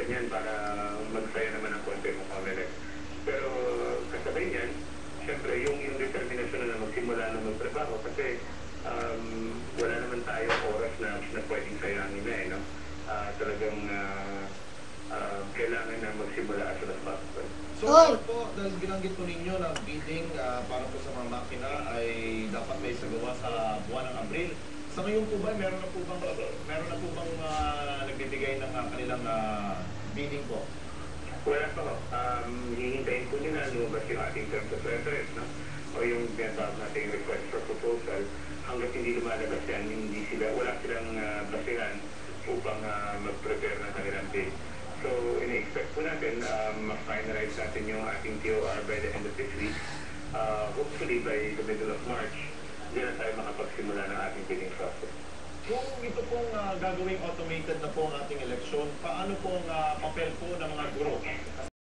ganyan para magsaya naman ang konti ng Comelec. Pero kasabay niyan, siyempre yung determinasyon na magsimula na magtrabaho kasi wala naman tayong oras na pwedeng sayangin na no? Talagang kailangan na magsimula as soon as possible. So, ano po, dahil binanggit po ninyo na bidding para po sa mga makina ay dapat may sagawa sa buwan ng Abril. Sa ngayon po ba, meron na po bang nagbibigay ng kanilang bidding po? Wala pa ho. Hihintayin po nila lumabas yung ating terms of reference, no? O yung tinatawag nating request for proposal. Hanggat hindi lumalabas yan, wala silang basihan upang mag-prepare ng kanilang bid. So, in-expect po natin, ma-finalize natin yung ating TOR by the end of this week. Hopefully by the middle of March, diyan na tayo makapagsimula ng ating bidding process. Kung ito pong gagawing automated na po ang ating eleksyon, paano po ang papel po ng mga guro